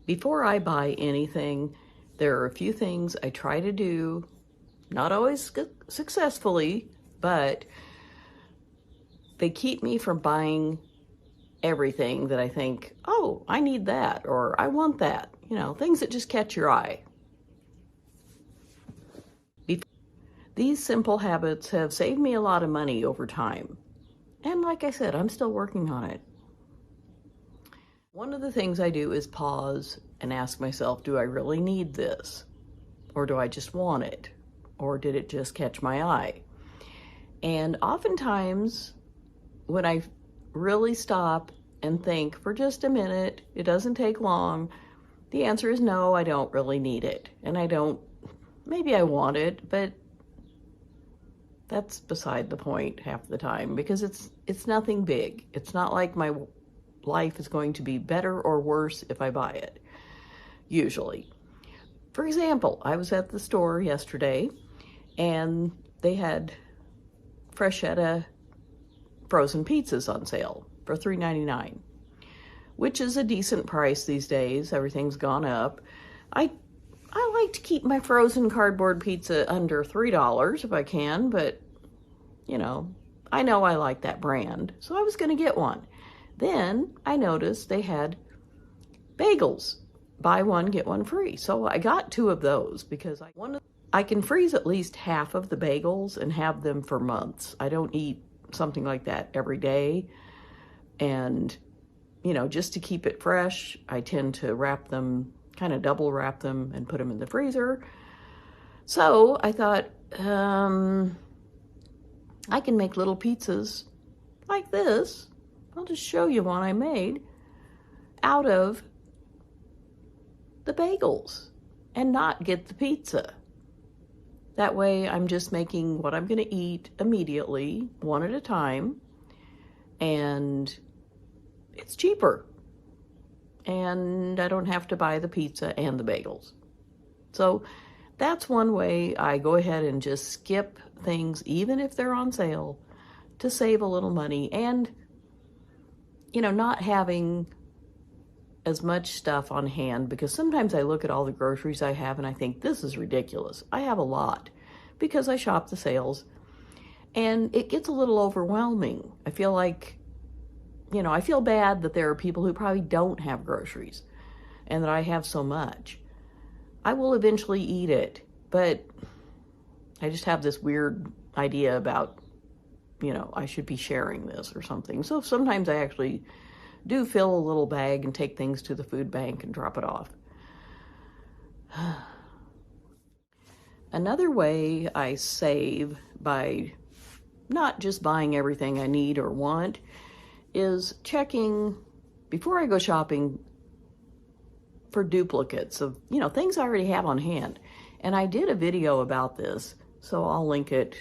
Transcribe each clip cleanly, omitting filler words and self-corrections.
Before I buy anything, there are a few things I try to do, not always successfully, but they keep me from buying everything that I think, oh, I need that, or I want that. You know, things that just catch your eye. These simple habits have saved me a lot of money over time. And like I said, I'm still working on it. One of the things I do is pause and ask myself, do I really need this? Or do I just want it? Or did it just catch my eye? And oftentimes, when I really stop and think for just a minute, it doesn't take long, the answer is no, I don't really need it. And maybe I want it, but that's beside the point half the time, because it's nothing big. It's not like my life is going to be better or worse if I buy it, usually. For example, I was at the store yesterday and they had Freshetta frozen pizzas on sale for $3.99, which is a decent price these days. Everything's gone up. I like to keep my frozen cardboard pizza under $3 if I can, but you know I like that brand, so I was going to get one. Then I noticed they had bagels, buy one, get one free. So I got 2 of those because I can freeze at least half of the bagels and have them for months. I don't eat something like that every day. And, just to keep it fresh, I tend to wrap them, kind of double wrap them and put them in the freezer. So I thought, I can make little pizzas like this. I'll just show you one I made out of the bagels and not get the pizza. That way I'm just making what I'm going to eat immediately, one at a time, and it's cheaper. And I don't have to buy the pizza and the bagels. So that's one way I go ahead and just skip things, even if they're on sale, to save a little money and not having as much stuff on hand, because sometimes I look at all the groceries I have and I think, this is ridiculous. I have a lot because I shop the sales, and it gets a little overwhelming. I feel like, I feel bad that there are people who probably don't have groceries and that I have so much. I will eventually eat it, but I just have this weird idea about, I should be sharing this or something. So sometimes I actually do fill a little bag and take things to the food bank and drop it off. Another way I save by not just buying everything I need or want is checking, before I go shopping, for duplicates of, things I already have on hand. And I did a video about this, so I'll link it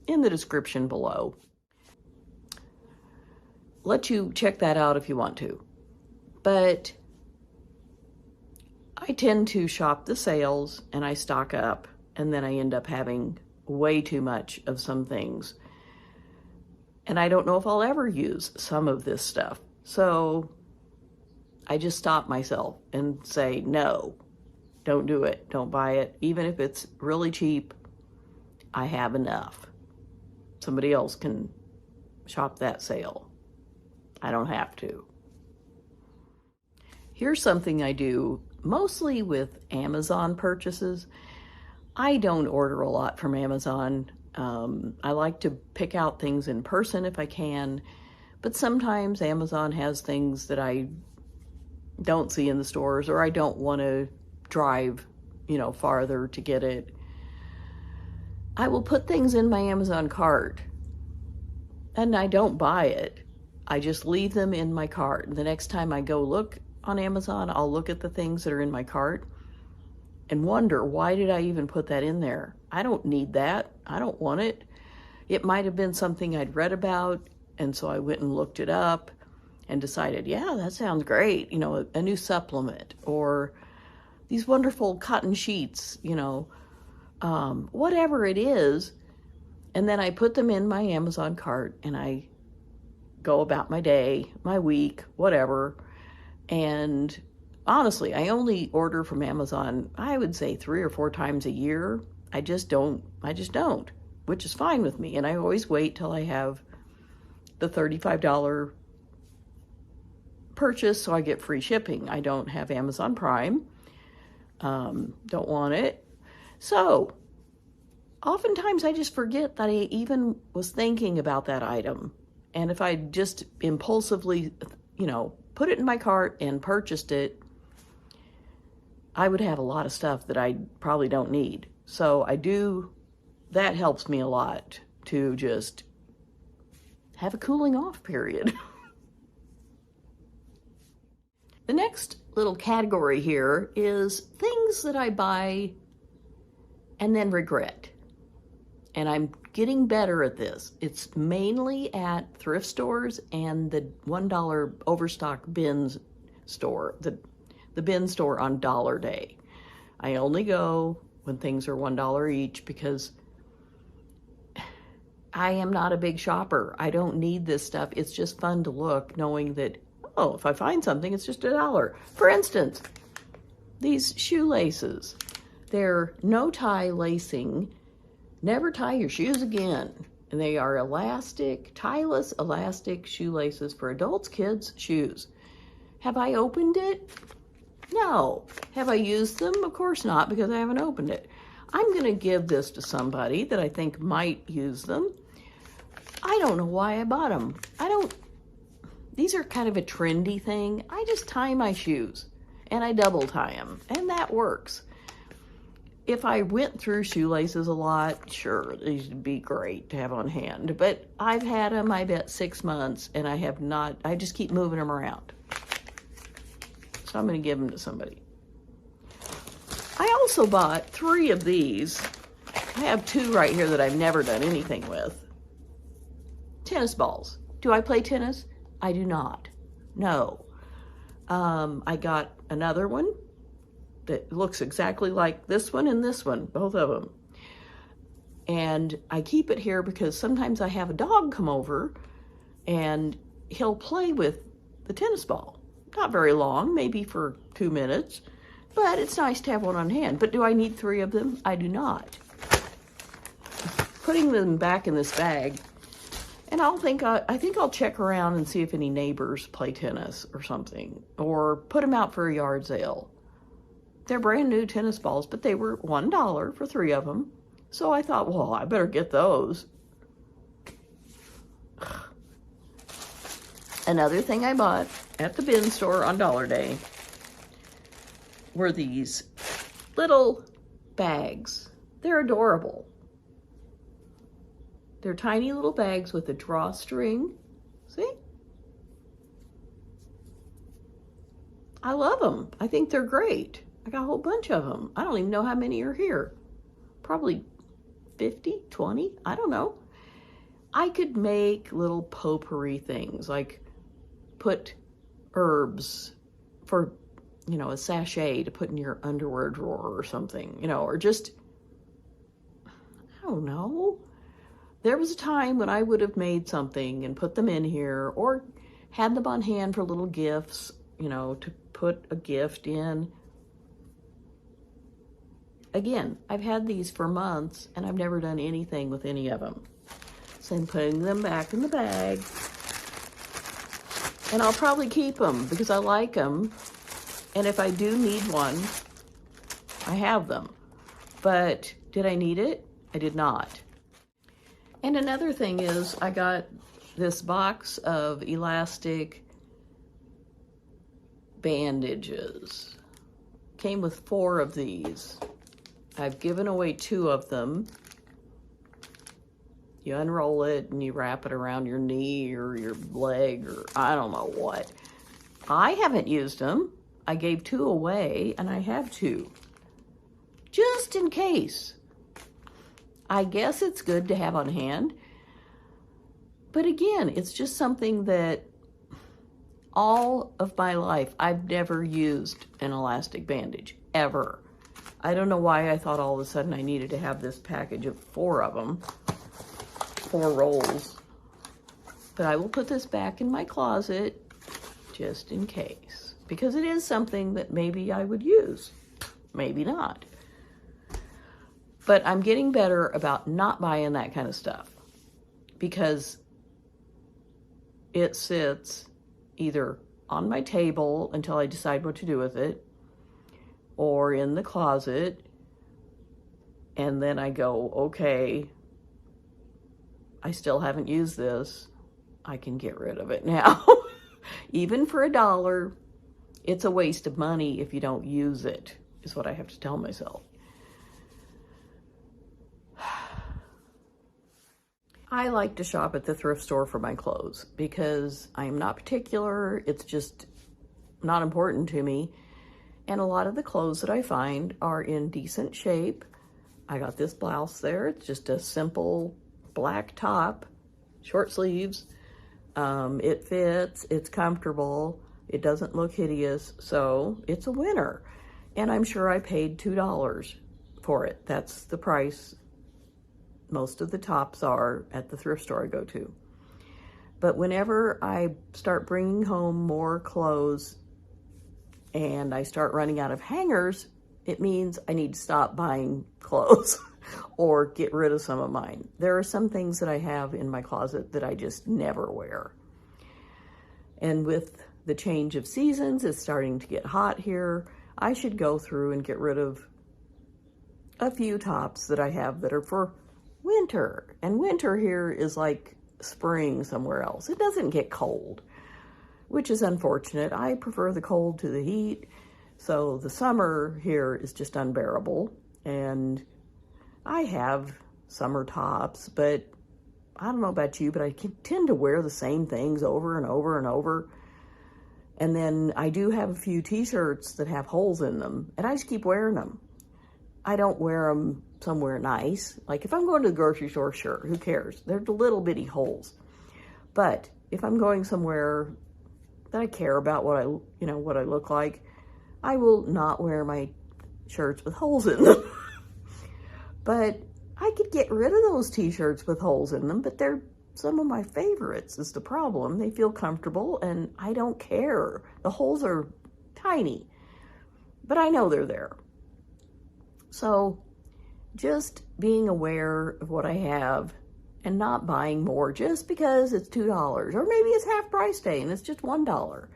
in the description below. Let you check that out if you want to. But I tend to shop the sales and I stock up, and then I end up having way too much of some things. And I don't know if I'll ever use some of this stuff. So I just stop myself and say, no, don't do it. Don't buy it. Even if it's really cheap, I have enough. Somebody else can shop that sale. I don't have to. Here's something I do mostly with Amazon purchases. I don't order a lot from Amazon. I like to pick out things in person if I can, but sometimes Amazon has things that I don't see in the stores, or I don't want to drive, farther to get it. I will put things in my Amazon cart and I don't buy it. I just leave them in my cart. The next time I go look on Amazon, I'll look at the things that are in my cart and wonder, why did I even put that in there? I don't need that. I don't want it. It might have been something I'd read about, and so I went and looked it up and decided, yeah, that sounds great. A new supplement, or these wonderful cotton sheets, whatever it is. And then I put them in my Amazon cart and I go about my day, my week, whatever. And honestly, I only order from Amazon, I would say 3 or 4 times a year. I just don't, which is fine with me. And I always wait till I have the $35 purchase so I get free shipping. I don't have Amazon Prime. Don't want it. So oftentimes I just forget that I even was thinking about that item. And if I just impulsively, put it in my cart and purchased it, I would have a lot of stuff that I probably don't need. So that helps me a lot to just have a cooling off period. The next little category here is things that I buy and then regret. And I'm getting better at this. It's mainly at thrift stores and the $1 overstock bins store, the bin store on Dollar Day. I only go when things are $1 each because I am not a big shopper. I don't need this stuff. It's just fun to look knowing that, oh, if I find something, it's just $1. For instance, these shoelaces. They're no tie lacing. Never tie your shoes again. And they are elastic, tieless elastic shoelaces for adults, kids, shoes. Have I opened it? No. Have I used them? Of course not, because I haven't opened it. I'm going to give this to somebody that I think might use them. I don't know why I bought them. These are kind of a trendy thing. I just tie my shoes and I double tie them, and that works. If I went through shoelaces a lot, sure, these would be great to have on hand. But I've had them, I bet, 6 months, and I just keep moving them around. So I'm going to give them to somebody. I also bought 3 of these. I have 2 right here that I've never done anything with. Tennis balls. Do I play tennis? I do not. No. I got another one that looks exactly like this one and this one, both of them. And I keep it here because sometimes I have a dog come over and he'll play with the tennis ball. Not very long, maybe for 2 minutes, but it's nice to have one on hand. But do I need 3 of them? I do not. Putting them back in this bag, and I think I'll check around and see if any neighbors play tennis or something, or put them out for a yard sale. They're brand new tennis balls, but they were $1 for 3 of them. So I thought, well, I better get those. Another thing I bought at the bin store on Dollar Day were these little bags. They're adorable. They're tiny little bags with a drawstring. See? I love them. I think they're great. I got a whole bunch of them. I don't even know how many are here. Probably 50, 20, I don't know. I could make little potpourri things, like put herbs for, a sachet to put in your underwear drawer or something, or just, I don't know. There was a time when I would have made something and put them in here, or had them on hand for little gifts, to put a gift in. Again, I've had these for months and I've never done anything with any of them. So I'm putting them back in the bag, and I'll probably keep them because I like them. And if I do need one, I have them. But did I need it? I did not. And another thing is I got this box of elastic bandages. Came with 4 of these. I've given away 2 of them. You unroll it and you wrap it around your knee or your leg or I don't know what. I haven't used them. I gave 2 away and I have 2. Just in case. I guess it's good to have on hand. But again, it's just something that all of my life, I've never used an elastic bandage, ever. I don't know why I thought all of a sudden I needed to have this package of 4 of them, 4 rolls. But I will put this back in my closet just in case. because it is something that maybe I would use, maybe not. But I'm getting better about not buying that kind of stuff because it sits either on my table until I decide what to do with it, or in the closet, and then I go, okay, I still haven't used this. I can get rid of it now. Even for $1, it's a waste of money if you don't use it, is what I have to tell myself. I like to shop at the thrift store for my clothes because I'm not particular. It's just not important to me. And a lot of the clothes that I find are in decent shape. I got this blouse there. It's just a simple black top, short sleeves. It fits, it's comfortable, it doesn't look hideous, so it's a winner. And I'm sure I paid $2 for it. That's the price most of the tops are at the thrift store I go to. But whenever I start bringing home more clothes and I start running out of hangers, it means I need to stop buying clothes or get rid of some of mine. There are some things that I have in my closet that I just never wear. And with the change of seasons, it's starting to get hot here. I should go through and get rid of a few tops that I have that are for winter. And winter here is like spring somewhere else. It doesn't get cold, which is unfortunate. I prefer the cold to the heat. So the summer here is just unbearable. And I have summer tops, but I don't know about you, but I tend to wear the same things over and over and over. And then I do have a few t-shirts that have holes in them, and I just keep wearing them. I don't wear them somewhere nice. Like if I'm going to the grocery store, sure, who cares? They're the little bitty holes. But if I'm going somewhere that I care about what I look like, I will not wear my shirts with holes in them. But I could get rid of those t-shirts with holes in them, but they're some of my favorites is the problem. They feel comfortable and I don't care. The holes are tiny, but I know they're there. So just being aware of what I have and not buying more just because it's $2, or maybe it's half price day and it's just $1.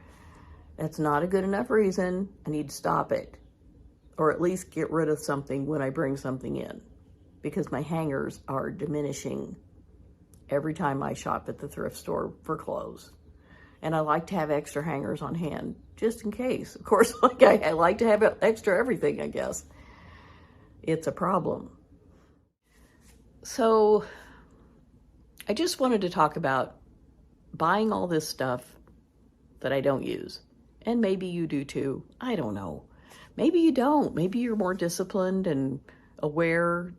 That's not a good enough reason. I need to stop it, or at least get rid of something when I bring something in, because my hangers are diminishing every time I shop at the thrift store for clothes. And I like to have extra hangers on hand, just in case. Of course, like I like to have extra everything, I guess. It's a problem. So I just wanted to talk about buying all this stuff that I don't use. And maybe you do too. I don't know. Maybe you don't. Maybe you're more disciplined and aware,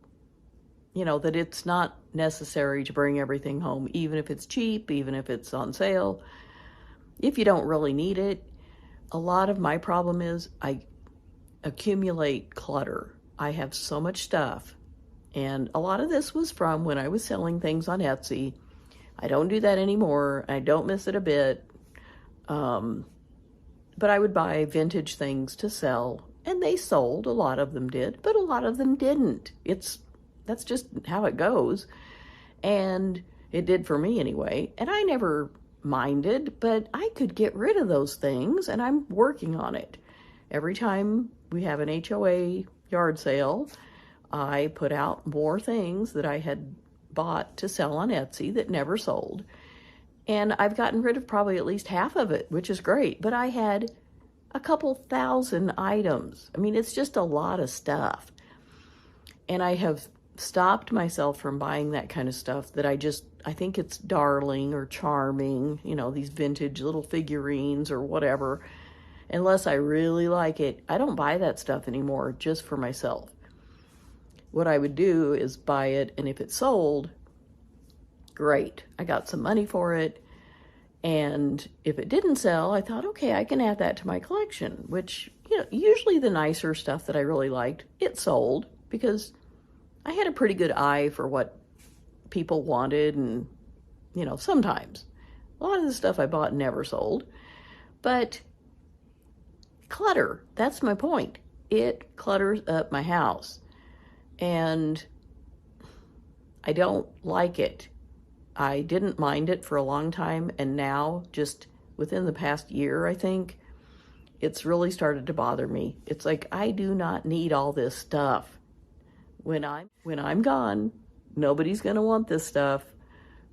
that it's not necessary to bring everything home, even if it's cheap, even if it's on sale, if you don't really need it. A lot of my problem is I accumulate clutter. I have so much stuff. And a lot of this was from when I was selling things on Etsy. I don't do that anymore. I don't miss it a bit. But I would buy vintage things to sell, and they sold. A lot of them did, but a lot of them didn't. That's just how it goes. And it did for me anyway. And I never minded, but I could get rid of those things, and I'm working on it. Every time we have an HOA yard sale, I put out more things that I had bought to sell on Etsy that never sold. And I've gotten rid of probably at least half of it, which is great. But I had a couple thousand items. I mean, it's just a lot of stuff. And I have stopped myself from buying that kind of stuff that I think it's darling or charming, these vintage little figurines or whatever. Unless I really like it, I don't buy that stuff anymore just for myself. What I would do is buy it, and if it sold, great. I got some money for it. And if it didn't sell, I thought, okay, I can add that to my collection, which, usually the nicer stuff that I really liked, it sold because I had a pretty good eye for what people wanted. And, sometimes a lot of the stuff I bought never sold. But clutter. That's my point. It clutters up my house. And I don't like it. I didn't mind it for a long time, and now, just within the past year, I think, it's really started to bother me. It's like, I do not need all this stuff. When I'm gone, nobody's going to want this stuff.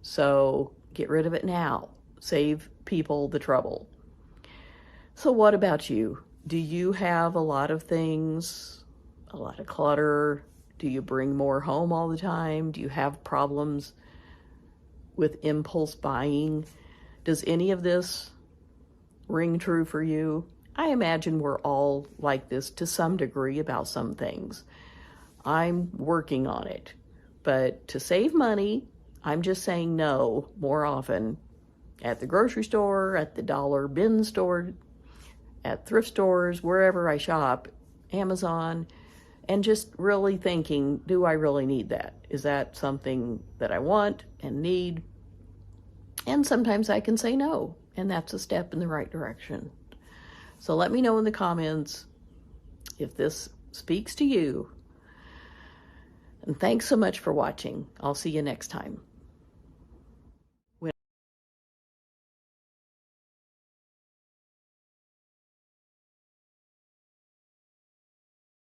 So get rid of it now. Save people the trouble. So what about you? Do you have a lot of things, a lot of clutter? Do you bring more home all the time? Do you have problems with impulse buying? Does any of this ring true for you? I imagine we're all like this to some degree about some things. I'm working on it. But to save money, I'm just saying no more often at the grocery store, at the dollar bin store, at thrift stores, wherever I shop, Amazon, and just really thinking, do I really need that? Is that something that I want and need? And sometimes I can say no, and that's a step in the right direction. So let me know in the comments if this speaks to you. And thanks so much for watching. I'll see you next time.